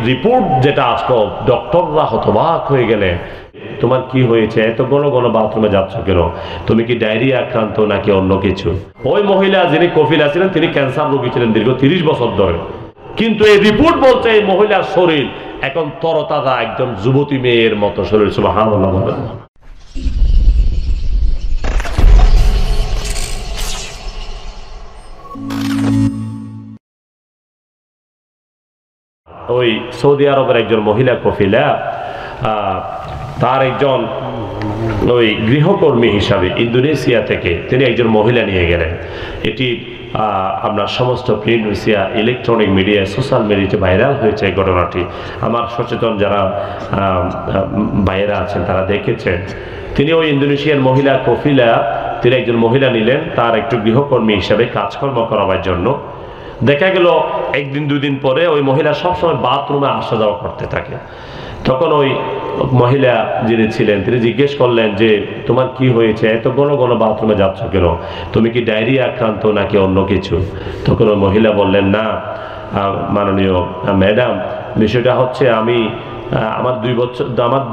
Report যেটা আসলো ডক্টররা হতবাক হয়ে গেলেন, তোমার কি হয়েছে, এত ঘন ঘন বাথরুমে যাচ্ছ কেন, তুমি কি ডায়রিয়া আক্রান্ত নাকি অন্য কিছু? ওই মহিলা যিনি কফিলা ছিলেন তিনি ক্যান্সার রোগী ছিলেন দীর্ঘ 30 বছর ধরে, কিন্তু এই রিপোর্ট বলছে এই মহিলার শরীর এখন তরতাজা একজন যুবতী মেয়ের মতো শরীর। সুবহানাল্লাহ। ওই সৌদি আরবের একজন মহিলা কফিলা, তার একজন ওই গৃহকর্মী হিসাবে ইন্দোনেশিয়া থেকে তিনি একজন মহিলা নিয়ে গেলেন। এটি আপনার সমস্ত print media, electronic media, social মিডিয়াতে ভাইরাল হয়েছে এই ঘটনাটি। আমার সচেতন যারা ভাইয়েরা আছেন তারা দেখেছেন। তিনি ওই ইন্দোনেশিয়ার মহিলা কফিলা, তিনি একজন মহিলা নিলেন তার একটু গৃহকর্মী হিসাবে কাজকর্ম করাবার জন্য। দেখা গেল একদিন দুদিন পরে ওই মহিলা সবসময় বাথরুমে আসা যাওয়া করতে থাকে। তখন ওই মহিলা যিনি ছিলেন তিনি জিজ্ঞেস করলেন যে তোমার কি হয়েছে, এত ঘন ঘন বাথরুমে যাচ্ছ কেন, তুমি কি ডায়রিয়া আক্রান্ত নাকি অন্য কিছু? তখন ওই মহিলা বললেন, না মাননীয় ম্যাডাম, বিষয়টা হচ্ছে আমার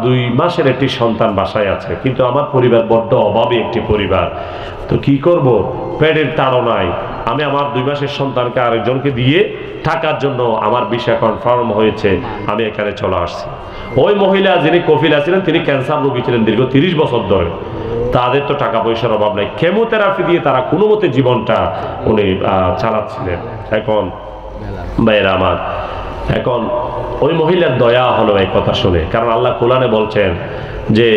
2 মাসের একটি সন্তান বাসায় আছে, কিন্তু আমার পরিবার বড্ড অভাবী একটি পরিবার, তো কি করব, পেটের তাড়নায় আমি আমার 2 মাসের সন্তানকে আরেকজনকে দিয়ে থাকার জন্য আমার ভিসা কনফার্ম হয়েছে, আমি এখানে চলে আসছি। ওই মহিলা যিনি কফিলা ছিলেন তিনি ক্যান্সার রোগী ছিলেন দীর্ঘ 30 বছর ধরে, তাদের তো টাকা পয়সার অভাব নাই, কেমোথেরাপি দিয়ে তারা কোনো মতে জীবনটা উনি চালাচ্ছিলেন। এখন ভাইয়েরা আমার, এখন ওই মহিলার দয়া হলো এই কথা শুনে, কারণ আল্লাহ কোরআনে বলছেন যে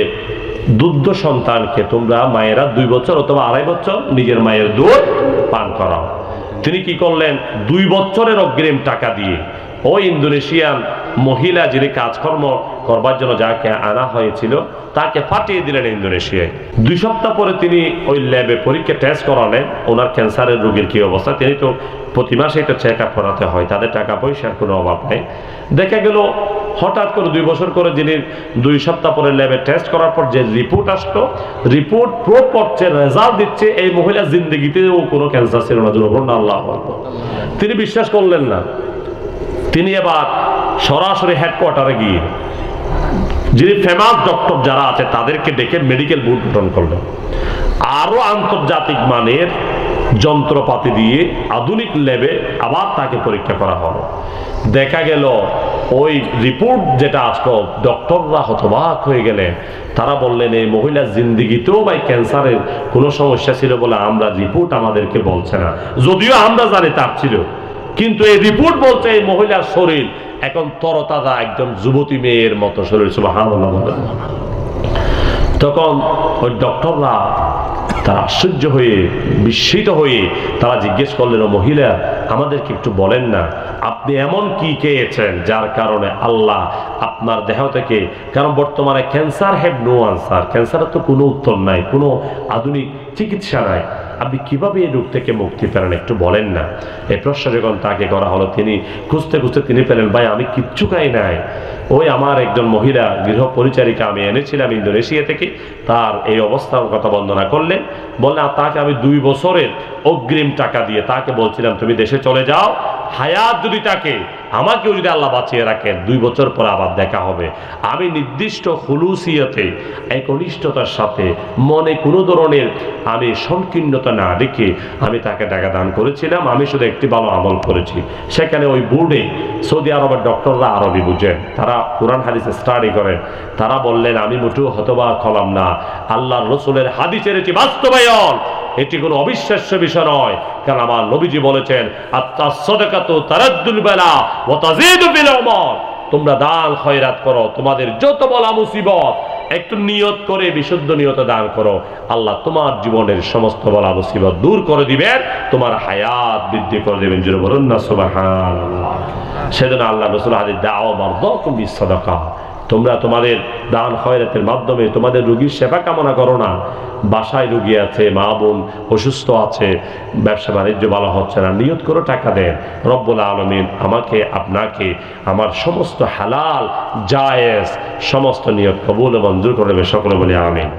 দুগ্ধ সন্তানকে তোমরা মায়েরা 2 বছর অথবা 2.5 বছর নিজের মায়ের দুধ পান করাও। তিনি কি করলেন, 2 বছরের অগ্রিম টাকা দিয়ে ওই ইন্দোনেশিয়ান মহিলা যিনি কাজকর্ম করবার জন্য যাকে আনা হয়েছিল তাকে পাঠিয়ে দিলেন ইন্দোনেশিয়ায়। 2 সপ্তাহ পরে তিনি ওই ল্যাবে পরীক্ষা টেস্ট করালেন ওনার ক্যান্সারের রোগীর কি অবস্থা। তিনি তো প্রতি মাসে এটা চেক আপ করাতে হয়, তাদের টাকা পয়সার কোনো অভাব নেই। দেখা গেল হঠাৎ করে 2 বছর করে যিনি 2 সপ্তাহ পরে ল্যাবে টেস্ট করার পর যে রিপোর্ট আসলো, রিপোর্ট প্রুভ করছে, রেজাল্ট দিচ্ছে এই মহিলা জিন্দেগিতেও কোনো ক্যান্সার ছিল না। আল্লাহু আকবার। তিনি বিশ্বাস করলেন না, তিনি এবার সরাসরি হেডকোয়ার্টারে গিয়ে যিনি ফেমাস ডক্টর যারা আছে তাদেরকে ডেকে মেডিকেল বোর্ড গঠন করলেন। আরো আন্তর্জাতিক মানের যন্ত্রপাতি দিয়ে আধুনিক ল্যাবে আবার তাকে পরীক্ষা করা হলো। দেখা গেল ওই রিপোর্ট যেটা আসলো ডক্টররা হতবাক হয়ে গেলেন। তারা বললেন এই মহিলার জিন্দিগিতেও ভাই ক্যান্সারের কোনো সমস্যা ছিল বলে আমরা রিপোর্ট আমাদেরকে বলছে না, যদিও আমরা জানি তার ছিল, কিন্তু এই রিপোর্ট বলছে এই মহিলার শরীর এখন তরতাজা একজন যুবতী মেয়ের মতো শরীর। সুবহানাল্লাহ। তখন ওই ডক্টররা তারা আশ্চর্য হয়ে বিস্মিত হয়ে তারা জিজ্ঞেস করলেন, ও মহিলা আমাদেরকে একটু বলেন না আপনি এমন কি খেয়েছেন যার কারণে আল্লাহ আপনার দেহ থেকে, কারণ বর্তমানে ক্যান্সার হ্যাভ নো আনসার, ক্যান্সারের তো কোনো উত্তর নাই, কোনো আধুনিক চিকিৎসা নাই, আপনি কিভাবে এই রোগ থেকে মুক্তি পেলেন একটু বলেন না। এই প্রশ্ন যখন তাকে করা হলো তিনি খুঁজতে খুঁজতে তিনি পেলেন, ভাই আমি কিচ্ছু খাই নাই, ওই আমার একজন মহিলা গৃহ পরিচারিকা আমি এনেছিলাম ইন্দোনেশিয়া থেকে, তার এই অবস্থার কথা বর্ণনা করলেন। বললেন তাকে আমি 2 বছরের অগ্রিম টাকা দিয়ে তাকে বলছিলাম তুমি দেশে চলে যাও, হায়াত যদি তাকে আমাকেও যদি আল্লাহ বাঁচিয়ে রাখেন 2 বছর পর আবার দেখা হবে। আমি নির্দিষ্ট খুলুসিয়তে একনিষ্ঠতার সাথে মনে কোনো ধরনের আমি সংকীর্ণতা না রেখে আমি তাকে টাকা দান করেছিলাম। আমি শুধু একটি ভালো আমল করেছি। সেখানে ওই বোর্ডে সৌদি আরবের ডক্টররা আরবি বুঝেন, তারা কোরআন হাদিসে স্টাডি করেন, তারা বললেন আমি মোটেও হতবাক হলাম না, আল্লাহর রসুলের হাদিসের এটি বাস্তবায়ন, এটি কোনো অবিশ্বাস্য বিষয় নয়। কারণ আমার নবীজি বলেছেন আত-সাদাকাতু তারাদ্দুল বালা ওয়া তাজিদু বিল উমর, তোমরা দান খয়রাত করো, তোমাদের যত বলা মুসিবত একটু নিয়ত করে বিশুদ্ধ নিয়তে দান করো, আল্লাহ তোমার জীবনের সমস্ত বলা মুসিবত দূর করে দিবেন, তোমার হায়াত বৃদ্ধি করে দিবেন। জোরে বলুন না সুবহানাল্লাহ। সেজন্য আল্লাহ রাসূল হাদিস দাও মারদাকুম বিসসাদাকা, তোমরা তোমাদের দান খয়রাতের মাধ্যমে তোমাদের রোগীর সেবা কামনা করো না। বাসায় রোগী আছে, মা বোন অসুস্থ আছে, ব্যবসা বাণিজ্য ভালো হচ্ছে না, নিয়ত করে টাকা দেন, রব্বুল আলামিন আমাকে আপনাকে আমার সমস্ত হালাল জায়েজ সমস্ত নিয়ত কবুল ও মঞ্জুর করে সকলে বলে আমিন।